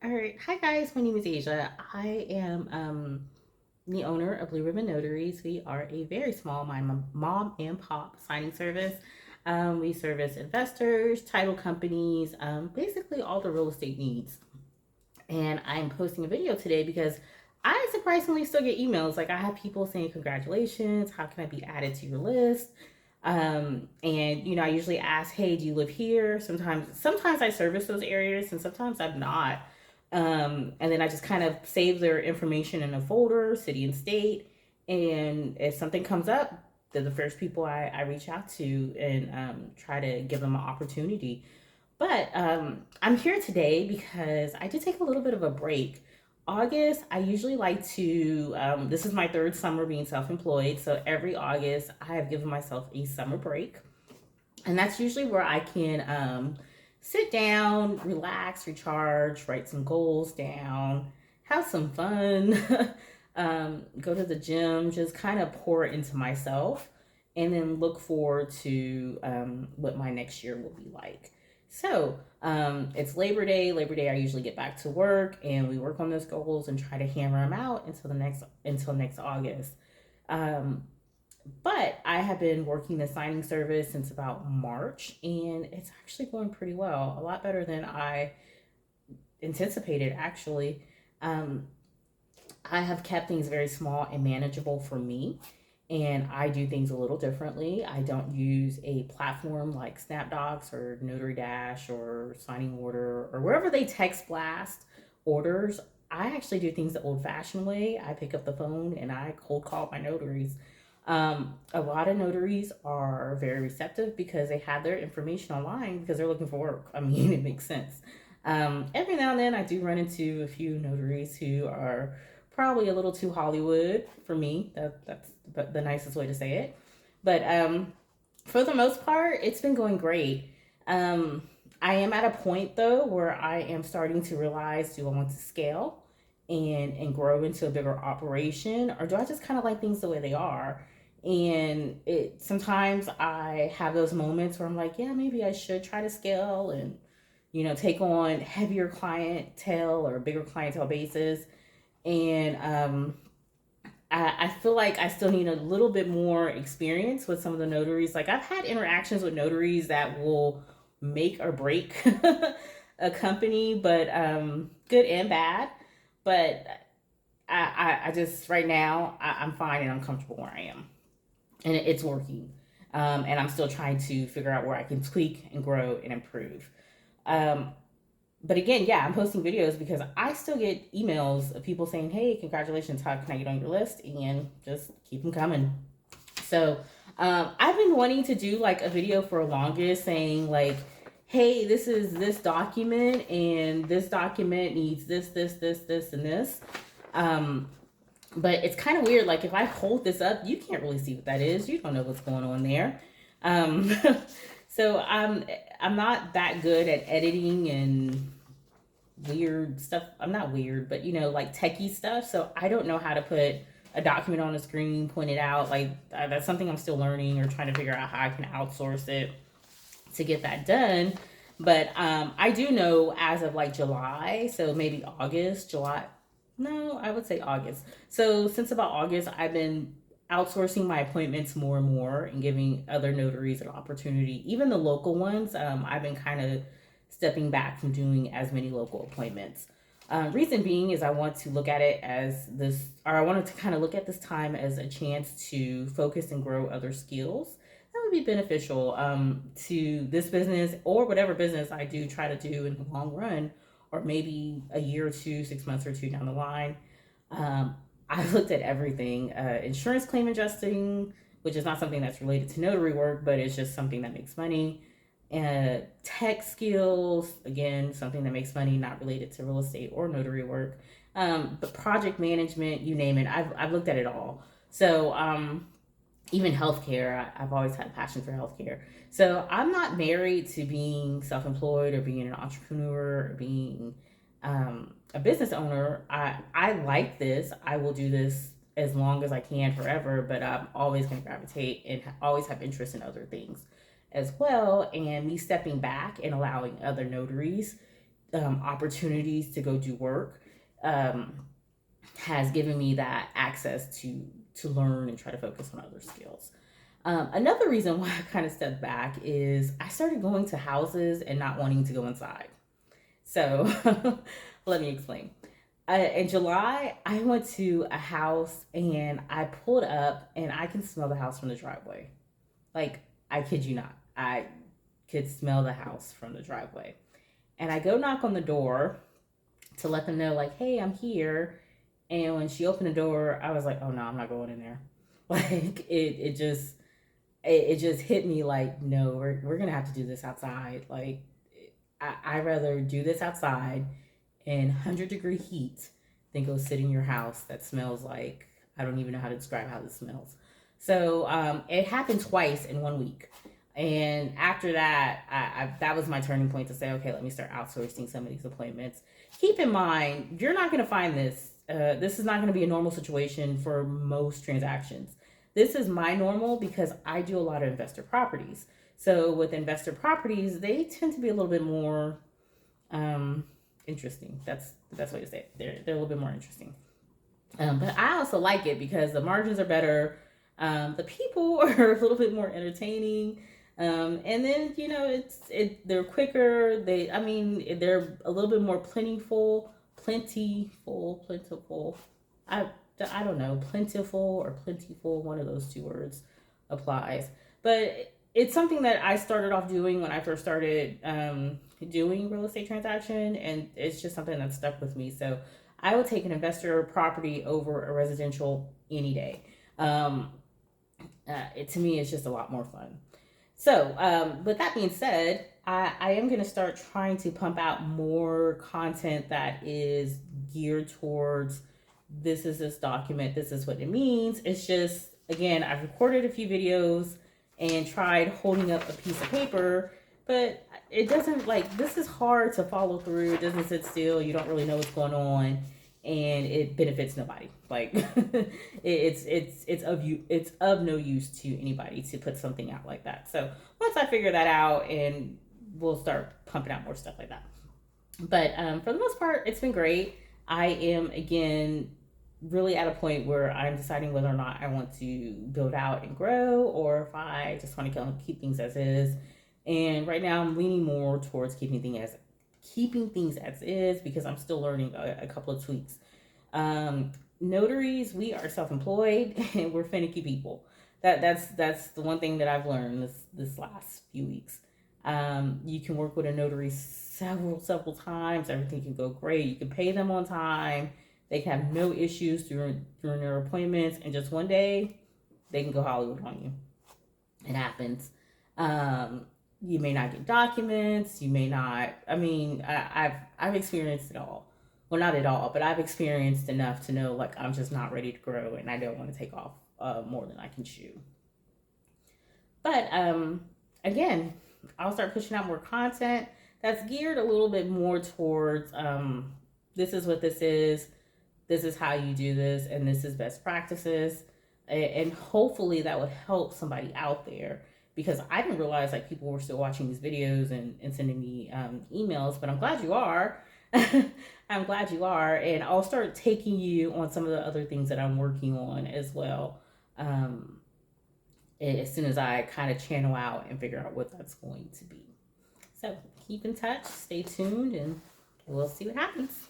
All right. Hi, guys. My name is Asia. I am the owner of Blue Ribbon Notaries. We are a very small mom and pop signing service. We service investors, title companies, basically all the real estate needs. And I'm posting a video today because I surprisingly still get emails. Like I have people saying, "Congratulations! How can I be added to your list?" And I usually ask, "Hey, do you live here?" Sometimes I service those areas, and sometimes I'm not. And then I just kind of save their information in a folder, city and state. And if something comes up, they're the first people I reach out to and try to give them an opportunity. But I'm here today because I did take a little bit of a break. August, I usually like to, this is my third summer being self employed. So every August, I have given myself a summer break. And that's usually where I can sit down, relax, recharge, write some goals down, have some fun, go to the gym, just kind of pour into myself, and then look forward to what my next year will be like. So it's Labor Day. Labor Day, I usually get back to work, and we work on those goals and try to hammer them out until next August. Um, but I have been working the signing service since about March, and it's actually going pretty well. A lot better than I anticipated, actually. Um, I have kept things very small and manageable for me, and I do things a little differently. I don't use a platform like SnapDocs or Notary Dash or Signing Order or wherever they text blast orders. I actually do things the old fashioned way. I pick up the phone and I cold call my notaries. A lot of notaries are very receptive because they have their information online because they're looking for work. I mean, it makes sense. Every now and then, I do run into a few notaries who are probably a little too Hollywood for me. That's the nicest way to say it. But for the most part, it's been going great. Um, I am at a point though where I am starting to realize, do I want to scale and grow into a bigger operation, or do I just kind of like things the way they are? And it sometimes I have those moments where I'm like, yeah, maybe I should try to scale and take on heavier clientele or bigger clientele basis. And I feel like I still need a little bit more experience with some of the notaries. Like I've had interactions with notaries that will make or break a company, but good and bad. But I just right now I'm fine and I'm comfortable where I am, and it's working. And I'm still trying to figure out where I can tweak and grow and improve. Um, but again, yeah, I'm posting videos because I still get emails of people saying, "Hey, congratulations! How can I get on your list?" And just keep them coming. So I've been wanting to do like a video for longest, saying like, "Hey, this is this document, and this document needs this, and this." Um, but it's kind of weird. Like if I hold this up, you can't really see what that is. You don't know what's going on there. Um, so I'm not that good at editing and weird stuff. I'm not weird, but like techie stuff. So I don't know how to put a document on the screen, point it out. Like that's something I'm still learning or trying to figure out how I can outsource it to get that done. But I do know as of like July, so maybe August, July. No, I would say August. So since about August, I've been outsourcing my appointments more and more and giving other notaries an opportunity, even the local ones. I've been kind of stepping back from doing as many local appointments. Reason being is I want to look at it as this, or I wanted to kind of look at this time as a chance to focus and grow other skills that would be beneficial to this business or whatever business I do try to do in the long run, or maybe a year or two, 6 months or two down the line. Um, I've looked at everything, insurance claim adjusting, which is not something that's related to notary work, but it's just something that makes money. Tech skills, again, something that makes money, not related to real estate or notary work. But project management, you name it, I've looked at it all. So even healthcare, I've always had a passion for healthcare. So I'm not married to being self-employed or being an entrepreneur or being a business owner. I like this. I will do this as long as I can forever, but I'm always going to gravitate and always have interest in other things as well. And me stepping back and allowing other notaries opportunities to go do work um, has given me that access to learn and try to focus on other skills. Another reason why I kind of stepped back is I started going to houses and not wanting to go inside. So let me explain. In July, I went to a house and I pulled up and I can smell the house from the driveway. Like, I kid you not. I could smell the house from the driveway. And I go knock on the door to let them know, like, hey, I'm here. And when she opened the door, I was like, oh no, I'm not going in there. Like, it just hit me like, no, we're gonna have to do this outside. Like, I'd rather do this outside in 100-degree heat than go sit in your house that smells like, I don't even know how to describe how this smells. So it happened twice in 1 week. And after that, that was my turning point to say, okay, let me start outsourcing some of these appointments. Keep in mind, you're not going to find this. This is not going to be a normal situation for most transactions. This is my normal because I do a lot of investor properties. So with investor properties, they tend to be a little bit more interesting. That's the best way to say it. They're a little bit more interesting. But I also like it because the margins are better. The people are a little bit more entertaining. And then they're quicker. They're a little bit more plentiful. I I don't know, plentiful or plentiful. One of those two words applies. But it's something that I started off doing when I first started doing real estate transaction, and it's just something that stuck with me. So I would take an investor property over a residential any day. To me, it's just a lot more fun. So, with that being said, I am going to start trying to pump out more content that is geared towards this is this document, this is what it means. It's just, again, I've recorded a few videos and tried holding up a piece of paper, but it doesn't, like, this is hard to follow through. It doesn't sit still. You don't really know what's going on, and it benefits nobody. Like, it's of no use to anybody to put something out like that. So once I figure that out, and we'll start pumping out more stuff like that. But for the most part, it's been great. I am, again, really at a point where I'm deciding whether or not I want to build out and grow, or if I just want to keep things as is. And right now, I'm leaning more towards keeping things as is because I'm still learning a couple of tweaks. Notaries, we are self-employed and we're finicky people. That's the one thing that I've learned this last few weeks. You can work with a notary several times. Everything can go great. You can pay them on time. They can have no issues during their appointments, and just one day they can go Hollywood on you. It happens. You may not get documents. You may not. I've experienced it all. Well, not at all, but I've experienced enough to know, like, I'm just not ready to grow, and I don't want to take off more than I can chew. But again, I'll start pushing out more content that's geared a little bit more towards this is what this is how you do this, and this is best practices. And hopefully that would help somebody out there, because I didn't realize, like, people were still watching these videos and sending me emails, but I'm glad you are. I'm glad you are, and I'll start taking you on some of the other things that I'm working on as well, as soon as I kind of channel out and figure out what that's going to be. So keep in touch, stay tuned, and we'll see what happens.